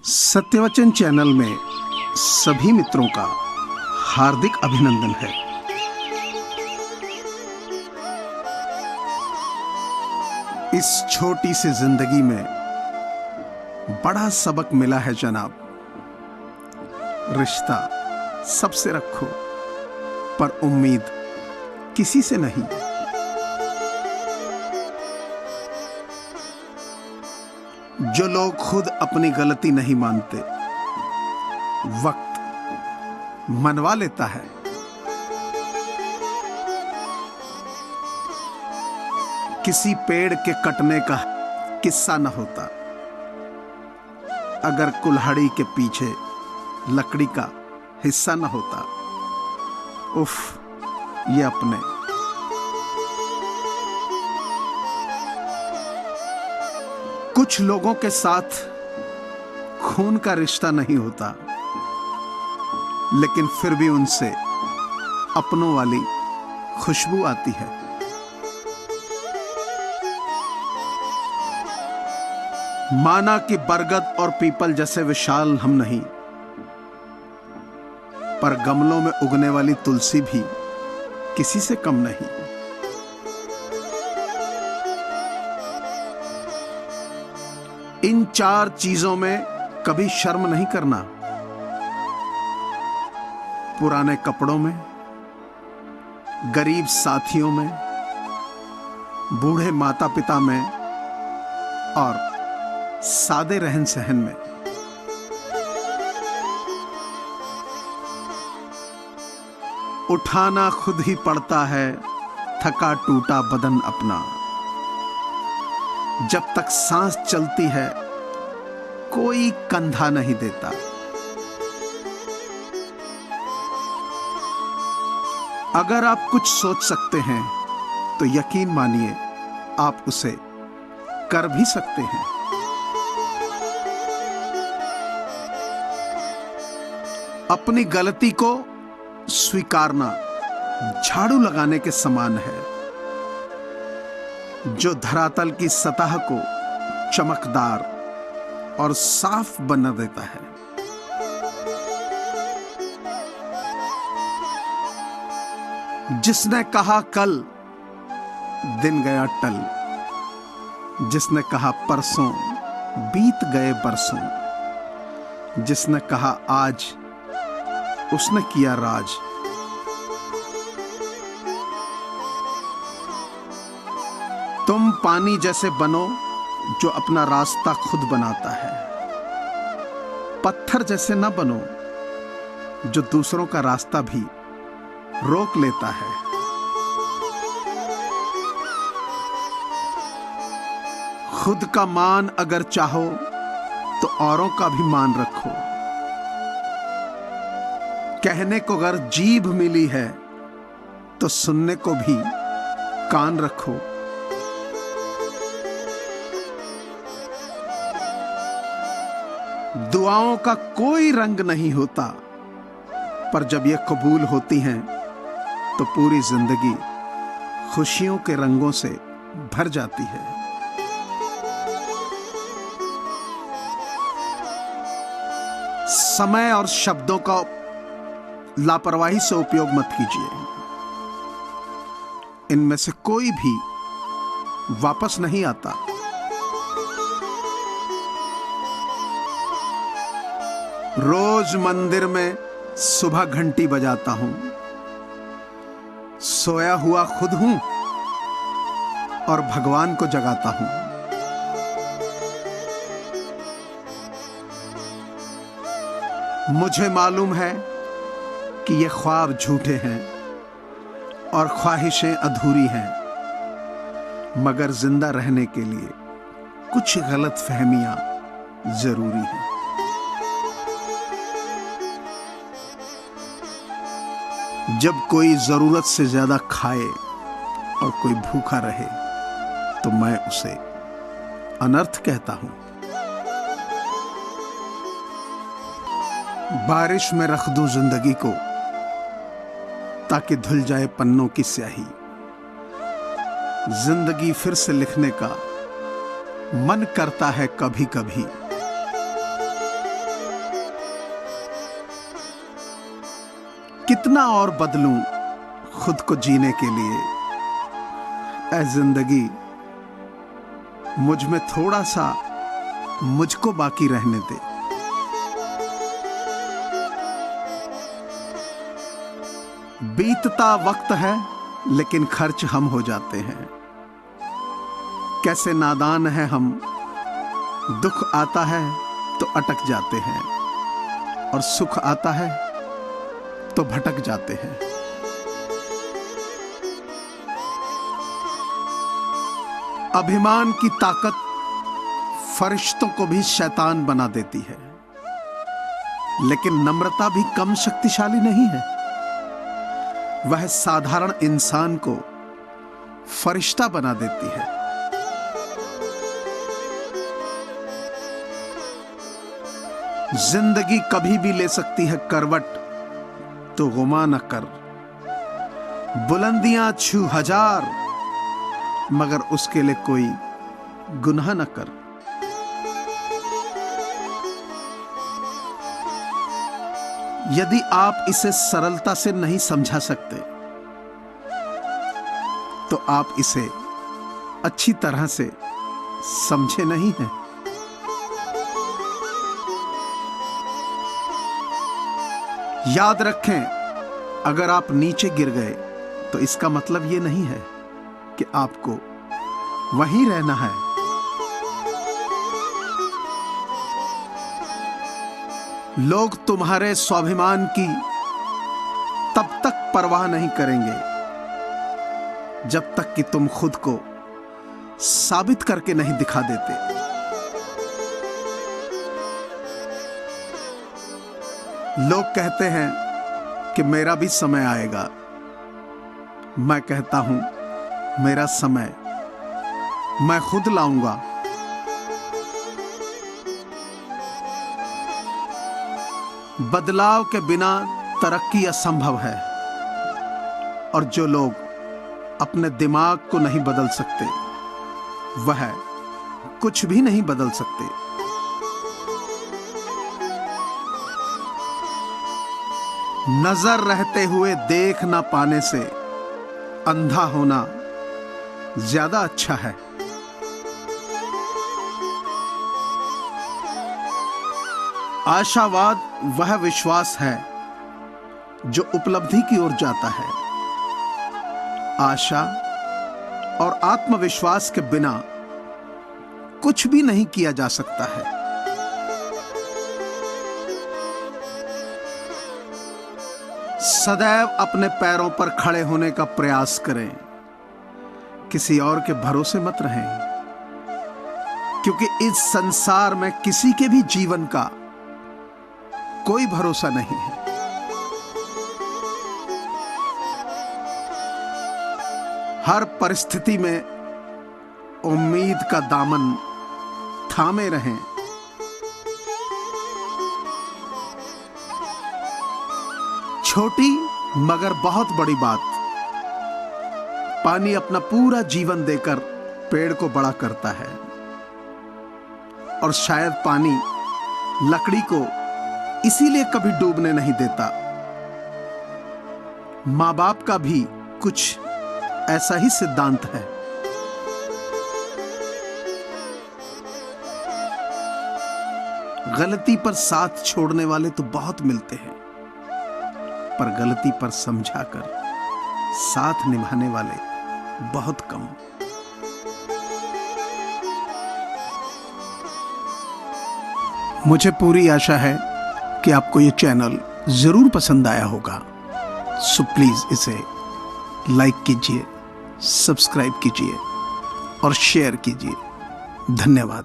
सत्यवचन channel में सभी मित्रों का हार्दिक अभिनंदन है। इस छोटी सी जिंदगी में बड़ा सबक मिला है जनाब। रिश्ता सबसे रखो, पर उम्मीद किसी से नहीं। जो लोग खुद अपनी गलती नहीं मानते, वक्त मनवा लेता है। किसी पेड़ के कटने का किस्सा न होता अगर कुल्हाड़ी के पीछे लकड़ी का हिस्सा न होता। उफ, ये अपने कुछ लोगों के साथ खून का रिश्ता नहीं होता, लेकिन फिर भी उनसे अपनों वाली खुशबू आती है। माना कि बरगद और पीपल जैसे विशाल हम नहीं, पर गमलों में उगने वाली तुलसी भी किसी से कम नहीं। इन चार चीजों में कभी शर्म नहीं करना। पुराने कपड़ों में, गरीब साथियों में, बूढ़े माता पिता में और सादे रहन सहन में। उठाना खुद ही पड़ता है थका टूटा बदन अपना। जब तक सांस चलती है कोई कंधा नहीं देता। अगर आप कुछ सोच सकते हैं तो यकीन मानिए आप उसे कर भी सकते हैं। अपनी गलती को स्वीकारना झाड़ू लगाने के समान है, जो धरातल की सतह को चमकदार और साफ बना देता है। जिसने कहा कल, दिन गया टल। जिसने कहा परसों, बीत गए बरसों। जिसने कहा आज, उसने किया राज। तुम पानी जैसे बनो जो अपना रास्ता खुद बनाता है। पत्थर जैसे न बनो जो दूसरों का रास्ता भी रोक लेता है। खुद का मान अगर चाहो तो औरों का भी मान रखो। कहने को अगर जीभ मिली है तो सुनने को भी कान रखो। दुआओं का कोई रंग नहीं होता, पर जब ये कबूल होती हैं तो पूरी जिंदगी खुशियों के रंगों से भर जाती है। समय और शब्दों का लापरवाही से उपयोग मत कीजिए। इनमें से कोई भी वापस नहीं आता। रोज मंदिर में सुबह घंटी बजाता हूं। सोया हुआ खुद हूं और भगवान को जगाता हूं। मुझे मालूम है कि ये ख्वाब झूठे हैं और ख्वाहिशें अधूरी हैं, मगर जिंदा रहने के लिए कुछ गलत फहमियां जरूरी हैं। जब कोई जरूरत से ज्यादा खाए और कोई भूखा रहे तो मैं उसे अनर्थ कहता हूं। बारिश में रख दूं जिंदगी को ताकि धुल जाए पन्नों की स्याही। जिंदगी फिर से लिखने का मन करता है कभी कभी। कितना और बदलूं खुद को जीने के लिए। ऐ जिंदगी, मुझ में थोड़ा सा मुझको बाकी रहने दे। बीतता वक्त है लेकिन खर्च हम हो जाते हैं। कैसे नादान हैं हम, दुख आता है तो अटक जाते हैं और सुख आता है तो भटक जाते हैं। अभिमान की ताकत फरिश्तों को भी शैतान बना देती है, लेकिन नम्रता भी कम शक्तिशाली नहीं है। वह साधारण इंसान को फरिश्ता बना देती है। जिंदगी कभी भी ले सकती है करवट, तो गुमा न कर। बुलंदियां छू हजार, मगर उसके लिए कोई गुनाह न कर। यदि आप इसे सरलता से नहीं समझा सकते, तो आप इसे अच्छी तरह से समझे नहीं हैं। याद रखें, अगर आप नीचे गिर गए तो इसका मतलब यह नहीं है कि आपको वहीं रहना है। लोग तुम्हारे स्वाभिमान की तब तक परवाह नहीं करेंगे जब तक कि तुम खुद को साबित करके नहीं दिखा देते। लोग कहते हैं कि मेरा भी समय आएगा। मैं कहता हूं, मेरा समय मैं खुद लाऊंगा। बदलाव के बिना तरक्की असंभव है, और जो लोग अपने दिमाग को नहीं बदल सकते, वह कुछ भी नहीं बदल सकते। नजर रहते हुए देख ना पाने से अंधा होना ज्यादा अच्छा है। आशावाद वह विश्वास है जो उपलब्धि की ओर जाता है। आशा और आत्मविश्वास के बिना कुछ भी नहीं किया जा सकता है। सदैव अपने पैरों पर खड़े होने का प्रयास करें, किसी और के भरोसे मत रहें, क्योंकि इस संसार में किसी के भी जीवन का कोई भरोसा नहीं है। हर परिस्थिति में उम्मीद का दामन थामे रहें। छोटी मगर बहुत बड़ी बात, पानी अपना पूरा जीवन देकर पेड़ को बड़ा करता है, और शायद पानी लकड़ी को इसीलिए कभी डूबने नहीं देता। मां बाप का भी कुछ ऐसा ही सिद्धांत है। गलती पर साथ छोड़ने वाले तो बहुत मिलते हैं, पर गलती पर समझाकर साथ निभाने वाले बहुत कम। मुझे पूरी आशा है कि आपको ये चैनल जरूर पसंद आया होगा। सो प्लीज इसे लाइक कीजिए, सब्सक्राइब कीजिए और शेयर कीजिए। धन्यवाद।